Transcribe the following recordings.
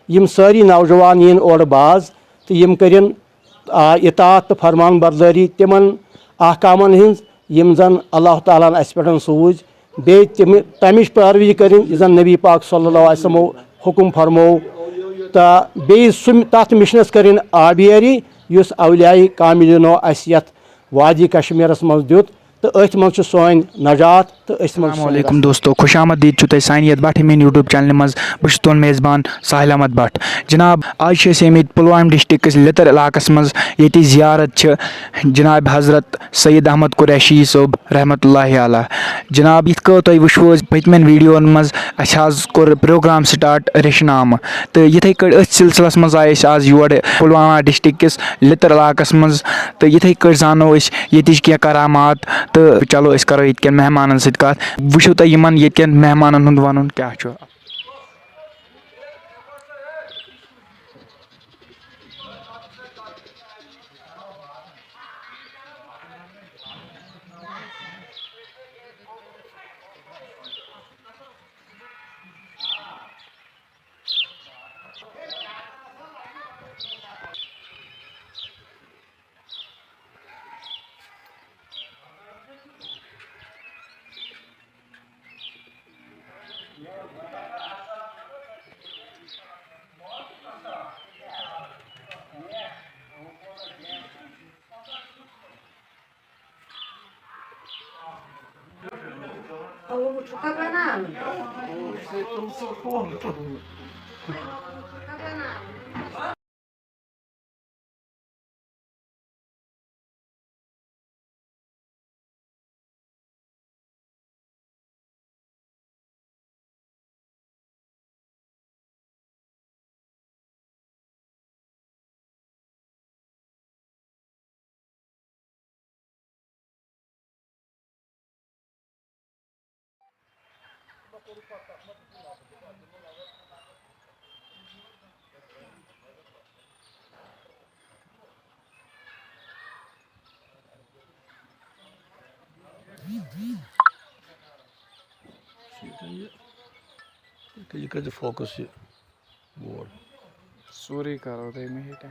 यम सारी नौजवान यीन और बाज तो यम करें इतात तो फरमान बरदारी तिमन अहकामन हिंज यम जन अल्लाह ताला अस पे सूज बे तमिश पैरवी करें जन नबी पाक सल्लल्लाहु अलैहि वसल्लम हुकुम फरमो तो बे तथ मिशनस करें आबियरी युस औलियाई कामिलिनो अस यथ वादी कश्मीरस मज दुत तो अथ मज सोन नजात तो अस्सलामुअलैकुम दोस्तों खुश आमदीद छो सानी यथ बहतामीन यूट्यूब चैनल मज बस तुन मेज़बान साहिल अहमद भट्ट जनाब आज आमत पुलवाम डिस्ट्रिक्ट लितर इलाकस मज ये जियारत जनाब हजरत सैयद अहमद कुरैशी सोब रहमतुल्लाहि अलैह जनाब यथ तुम वो पतमन वीडियोन मज कोर प्रोग्राम स्टार्ट रेश नाम तो यथे कट सिलसिलस मज आए आज योर पुलवामा डिस्ट्रिक्ट किस लितर इलाकस मज तो यथे कट जानो ये करामात तो चलो करो ये मेहमान सत वो तुम ये मेहमान हूं वन क्या you could focus more. Sorry karo they me hit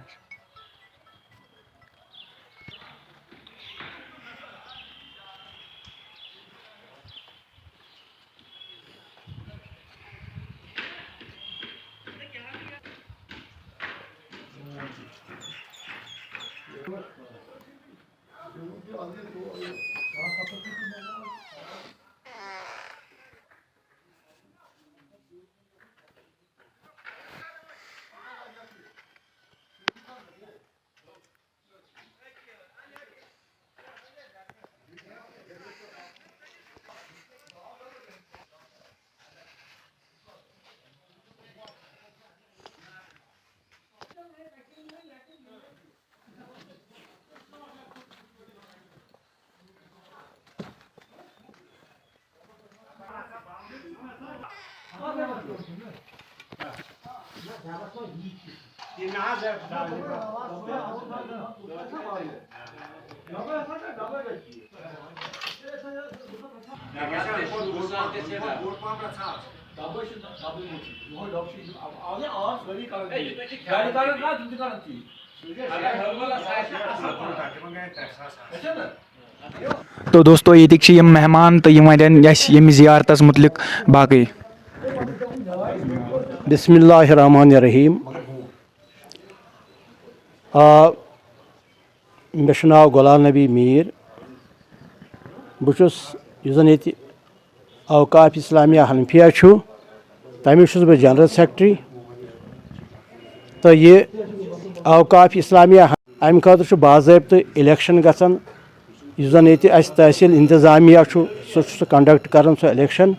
तो दोस्तों ये मेहमान तो वन जियारत मुतलिक बाकी बिस्मिल्लाहिर्रहमानिर्रहीम मे नाव गुलाम नबी मीर बहुस ये अवकाफ इस्लामिया हनफिया तमिश बह जनरल सेक्रेटरी तो ये अवकाफ इस्लामिया अम खतर बाज़ाब्त इलेक्शन गसान जन ये तहसील इंतजामिया सह कंडक्ट कर सह इलेक्शन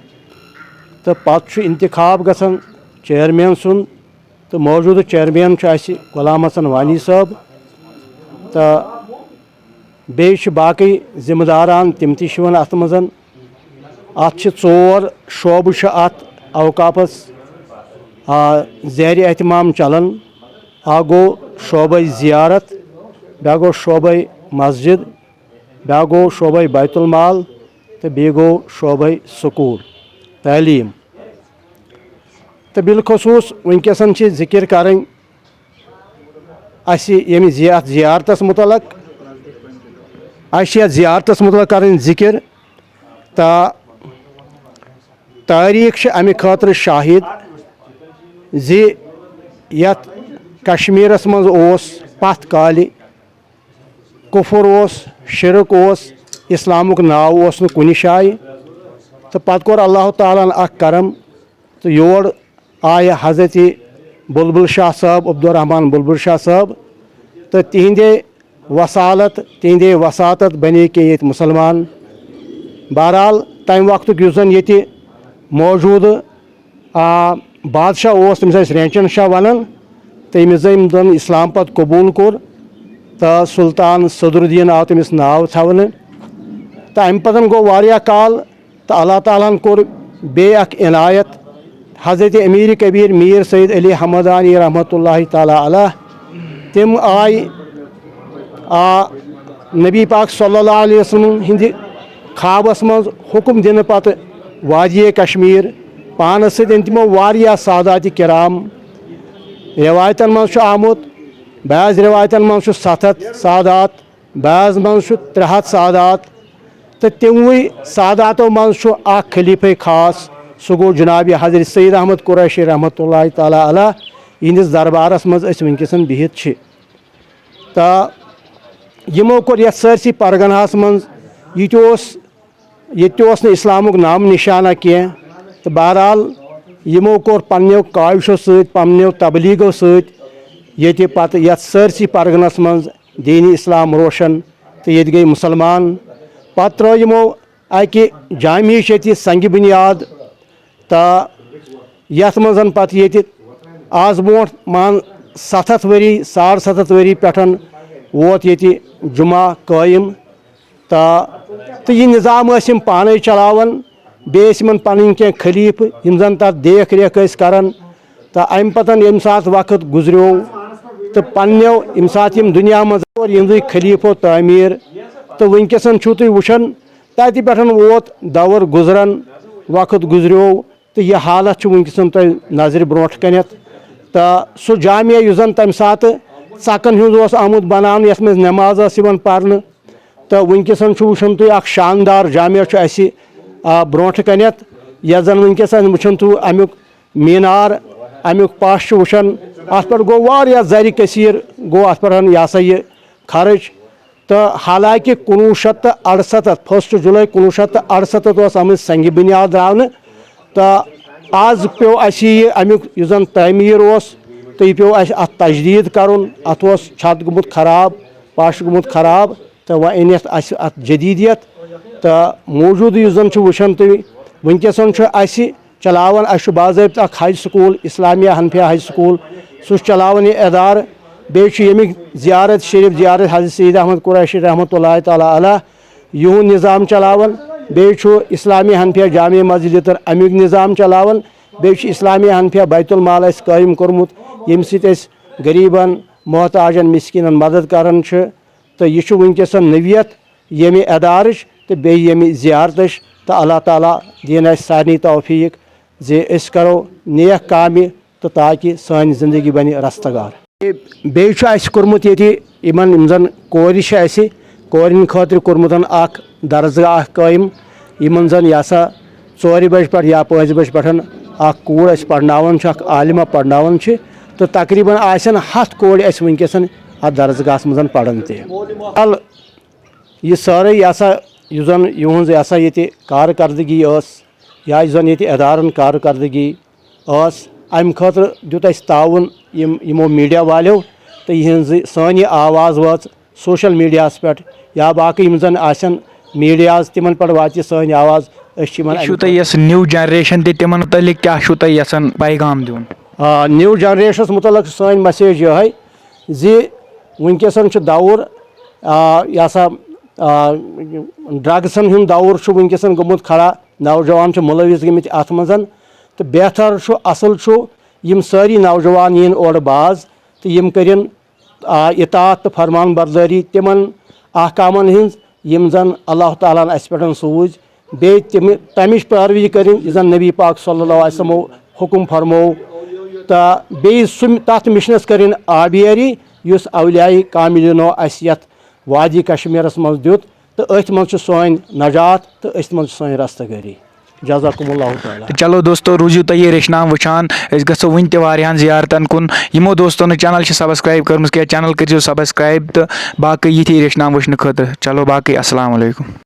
तो पत् इंतखाब गसान चेयरमैन सुन तो मौजूदा चेयरमैन गुलाम हसन वानी साहब तो बे बाकी जिम्मेदारान तम अत मज अोर शोब अवकाफस ज़ैर एहतमाम चलान गो शोब ज़ियारत ब्या गो शोब मस्जिद ब्या गो शोब बैतुल माल तो बे गो शोब स्कूल तालीम तो बिलखसूस वनकसन जिक्र करें यम जियारतस मुतलक जियारतस मुतलक करें जिक्र तो तारीख अमि खतर शाहिद जी यत कश्मीरस मज ओस पथ काल कुफर ओस शिरक ओस इस्लामुक नाव ओस न कुनि शाय तो पत कोर अल्लाह ताला अख करम तो योर आय हजरत बुलबुल शाह साहब अब्दुर्रहमान बुलबुल शाह साहब तो तिहंदे वसालत तिहंदे वसातत बने के ये मुसलमान बहरहाल तम वक्त युजन ये मौजूद बादशाह ओस तमिस रेंचन शाह वनान तमिस जन इस्लाम पत कबूल कोर तो सुल्तान सदरुद्दीन आव तमिस नाव थवन तो अम पतन गो वारिया काल तो अल्लाह तालान कोर बे अख इनायत हज़रत अमीर कबीर मीर सैयद अली हमदानी रहमतुल्लाहि ताला अलैह तिम आय नबी पाक सल्लल्लाहु अलैहि वसल्लम हिंद ख्वाबस मज हुक्म दिन पत वादिये कश्मीर पानस सतन तिमो वारिया सादात किराम रिवायतन मज आमुत बाज़ रिवायतन मज 700 सादात बाज़ मज 300 सादात तो तिमवे सादातों मज खलीफे खास सह गो जनाब हजरत सैयद अहमद कुरैशी रहमतुल्लाहि ताला अलैह इहंदिस दरबारस मज वनकसन बिहित तो यमो कोर यथ सरसी परगनाहस मज ये इस्लामुक नाम निशाना कह तो बहरहाल यमो कोर पन्नो काविशो सत पन्नो तबलीगो सत ये पत यथ सरसी परगनस मज दीन इस्लाम रोशन तो ये गई मुसलमान पत त्रो यमो अकि जामिश ये संग बुनियाद तो यथ मजन पत ये आज ब्रोट मान 700 वरी 750 वरी पेठन वोत ये जुमा कायम तो यह निज़ाम पाने चलावन बेन पन कह खलीफ यम जन तथ देख रेख करान तो अम पतन यम सात वक्त गुजरो तो पन्नो यम सात दुनिया मज यह खलीफो तामीर तो वनकसन तुम वुचान तत पे वोत दौर गुजरन वक्त गुजरो तो यह हालत वनकसन तुम नजर ब्रोट कनत तो सह जामिया युस जन तम सात चकन हुंद आमुत बनान यथ मज नमाज पर्न तो वनकसन वुचान तुम शानदार जामिया ब्रोट कनत यथ जन वनकसन वुचान तुम अमुक मीनार अमुक पश वुचान अत पे गो वारिया जर कसीर गो अत पे यह सा यह खर्च तो हालांकि 1968 1 जुलाई 1968 आम संग बुनियाद द्रावन तो आज पे अमुक जन तमीर तो यह पे अत तजदीद करुन अत छत गुमुत खराब पश गुमुत खराब तो वह अनित अत जदीदियत तो मौजूद जन वुचान तुम वनकसन चलावन बाज़ाब्त हज स्कूल इस्लामिया हनफिया हज स्कूल सह चलावन यह इदार बेमिक ज़ियारत शरीफ ज़ियारत हज़रत सैयद अहमद कुरैशी रहमतुल्लाहि ताला अलैह युहद निज़ाम चलावन बे इस्लामी हनफिया जामिया मस्जिद लितर अमुक निज़ाम चलावन बे इस्लामिया हनफिया बैतुल माल कायम कोरमुत यम गरीबन मोहताजन मिस्किनन मदद करान तो यह वनकसन नवियत यम इदारच तो बे यम ज़ियारत तो अल्लाह ताला दीन सारनी तौफीक जे अस करो नेक काम तो ताकि सान जिंदगी बन रस्तगार बे कोर्मुत ये जन कोर कोरिन खतर कोर्मुत दरसगाह कायम इन जन यह सा 4 बजे पे या 5 बजे पे कूर पढ़नावन आलिमा पढ़नावन तो तकरीबन आसन 100 कोर वनकसन अत दरसगाह मज पढ़न तल यह सारे यह सा जन यह सा ये कारकर्दगी या जन ये इदारन कारकर्दगी अम खतर दुत ताउन यमो मीडिया वालों तो यह सान यह आवाज़ वाच सोशल मीडिया पे या बाकी जन आसन मीडिया तिमन पे वा सान आवाज़ न्यू जनरेशन तिमन मुतलिक क्या पैगाम दुन न्यू जनरेशन मुतलक सान मैसेज यह वनकसन दौर यह सा ड्रग्सन हुंद दौर वनकसन गोमुत खड़ा नौजवान मुलविस गमित अत मजन तो बेहतर असल यम सारी नौजवान यीन और बाज तो यम करिन इतात तो फरमान बरदारी तिमन अहकामन हिंज यम जन अल्लाह ताला अस पे सूज बे तमिश पैरवी करिन जन नबी पाक सल्लल्लाहु अलैहि वसल्लम हुकुम फरमो तो बेस तथ मिशनस करें आबियरी युस अवलियाई कामिलिनो अस यथ वादी कश्मीरस मज दित तो अथ मज सोन नजात तो अथ मज सोन रस्तगरी जज़ाकुमुल्लाहु तआला। चलो दोस्तों रूजू तो ये रेश नाम वुचान गो वन तहन जियारतन कुन यमो दोस्तों ने चैनल सब्सक्राइब कर्म क्या चैनल करो सब्सक्राइब तो बाकी ये रेश नाम वुचन खतर चलो बाकी अस्सलाम वालेकुम।